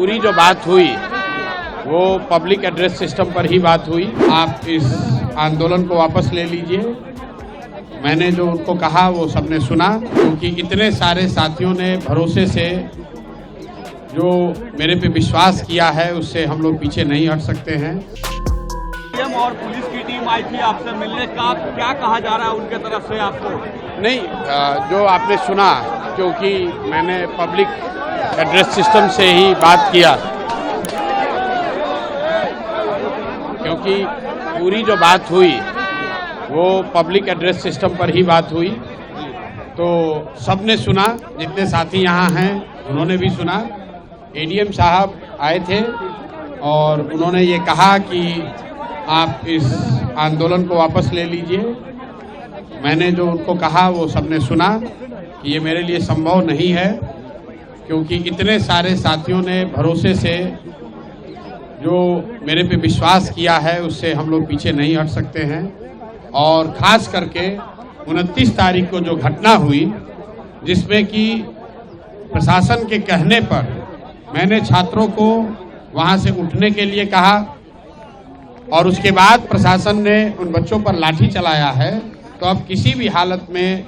पूरी जो बात हुई वो पब्लिक एड्रेस सिस्टम पर ही बात हुई। आप इस आंदोलन को वापस ले लीजिए। मैंने जो उनको कहा वो सबने सुना, क्योंकि इतने सारे साथियों ने भरोसे से जो मेरे पे विश्वास किया है उससे हम लोग पीछे नहीं हट सकते हैं। और पुलिस की टीम आई थी आपसे मिलने का, क्या कहा जा रहा है उनके तरफ से आपको? नहीं, जो आपने सुना, क्योंकि मैंने पब्लिक एड्रेस सिस्टम से ही बात किया, क्योंकि पूरी जो बात हुई वो पब्लिक एड्रेस सिस्टम पर ही बात हुई। तो सबने सुना, जितने साथी यहाँ हैं उन्होंने भी सुना। एडीएम साहब आए थे और उन्होंने ये कहा कि आप इस आंदोलन को वापस ले लीजिए। मैंने जो उनको कहा वो सबने सुना कि ये मेरे लिए संभव नहीं है, क्योंकि इतने सारे साथियों ने भरोसे से जो मेरे पे विश्वास किया है उससे हम लोग पीछे नहीं हट सकते हैं। और ख़ास करके 29 तारीख को जो घटना हुई, जिसमें कि प्रशासन के कहने पर मैंने छात्रों को वहाँ से उठने के लिए कहा और उसके बाद प्रशासन ने उन बच्चों पर लाठी चलाया है, तो अब किसी भी हालत में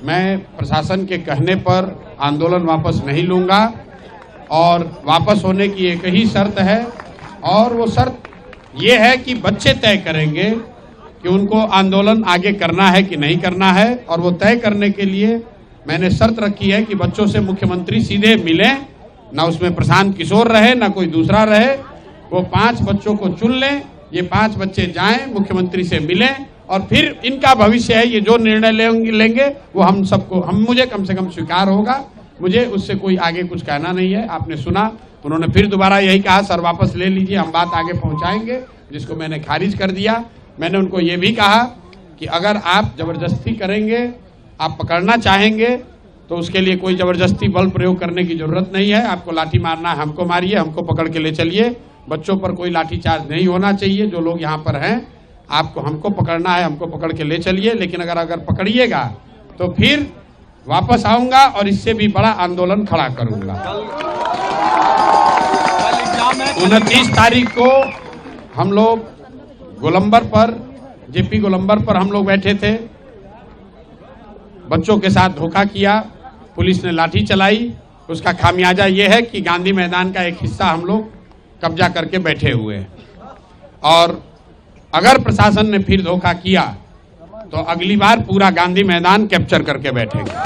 मैं प्रशासन के कहने पर आंदोलन वापस नहीं लूँगा। और वापस होने की एक ही शर्त है, और वो शर्त ये है कि बच्चे तय करेंगे कि उनको आंदोलन आगे करना है कि नहीं करना है। और वो तय करने के लिए मैंने शर्त रखी है कि बच्चों से मुख्यमंत्री सीधे मिलें, ना उसमें प्रशांत किशोर रहे ना कोई दूसरा रहे। वो 5 बच्चों को चुन लें, ये 5 बच्चे जाएं, मुख्यमंत्री से मिलें, और फिर इनका भविष्य है, ये जो निर्णय लेंगे वो हम सबको, मुझे कम से कम स्वीकार होगा। मुझे उससे कोई आगे कुछ कहना नहीं है। आपने सुना, उन्होंने फिर दोबारा यही कहा, सर वापस ले लीजिए, हम बात आगे पहुंचाएंगे, जिसको मैंने खारिज कर दिया। मैंने उनको ये भी कहा कि अगर आप जबरदस्ती करेंगे, आप पकड़ना चाहेंगे, तो उसके लिए कोई जबरदस्ती बल प्रयोग करने की जरूरत नहीं है। आपको लाठी मारना है, हमको मारिए, हमको पकड़ के ले चलिए। बच्चों पर कोई लाठीचार्ज नहीं होना चाहिए। जो लोग यहाँ पर हैं, आपको हमको पकड़ना है, हमको पकड़ के ले चलिए। लेकिन अगर पकड़िएगा तो फिर वापस आऊंगा और इससे भी बड़ा आंदोलन खड़ा करूंगा। 29 तारीख को हम लोग गोलंबर पर, जेपी गोलंबर पर हम लोग बैठे थे। बच्चों के साथ धोखा किया, पुलिस ने लाठी चलाई। उसका खामियाजा ये है कि गांधी मैदान का एक हिस्सा हम लोग कब्जा करके बैठे हुए हैं। और अगर प्रशासन ने फिर धोखा किया तो अगली बार पूरा गांधी मैदान कैप्चर करके बैठेंगे। अगर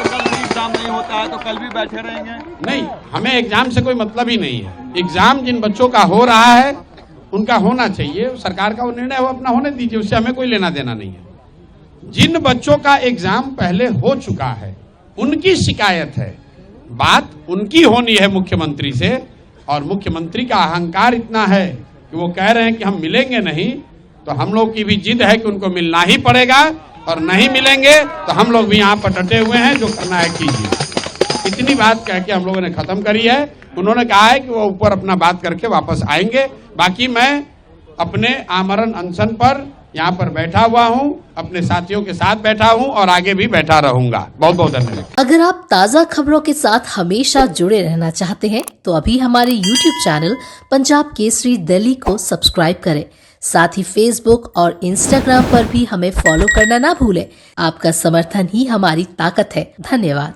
कल भी एग्जाम नहीं होता है तो कल भी बैठे रहेंगे? नहीं, हमें एग्जाम से कोई मतलब ही नहीं है। एग्जाम जिन बच्चों का हो रहा है उनका होना चाहिए, सरकार का वो निर्णय हो, अपना होने दीजिए, उससे हमें कोई लेना देना नहीं है। जिन बच्चों का एग्जाम पहले हो चुका है उनकी शिकायत है, बात उनकी होनी है मुख्यमंत्री से। और मुख्यमंत्री का अहंकार इतना है कि वो कह रहे हैं कि हम मिलेंगे नहीं, तो हम लोग की भी जिद है कि उनको मिलना ही पड़ेगा, और नहीं मिलेंगे तो हम लोग भी यहाँ पर डटे हुए हैं, जो करना है कीजिए। इतनी बात कह के हम लोगों ने खत्म करी है। उन्होंने कहा है कि वो ऊपर अपना बात करके वापस आएंगे। बाकी मैं अपने आमरण अनशन पर यहाँ पर बैठा हुआ हूँ, अपने साथियों के साथ बैठा हूँ और आगे भी बैठा रहूंगा। बहुत बहुत धन्यवाद। अगर आप ताज़ा खबरों के साथ हमेशा जुड़े रहना चाहते हैं तो अभी हमारे YouTube चैनल पंजाब केसरी दिल्ली को सब्सक्राइब करें। साथ ही Facebook और Instagram पर भी हमें फॉलो करना ना भूलें। आपका समर्थन ही हमारी ताकत है। धन्यवाद।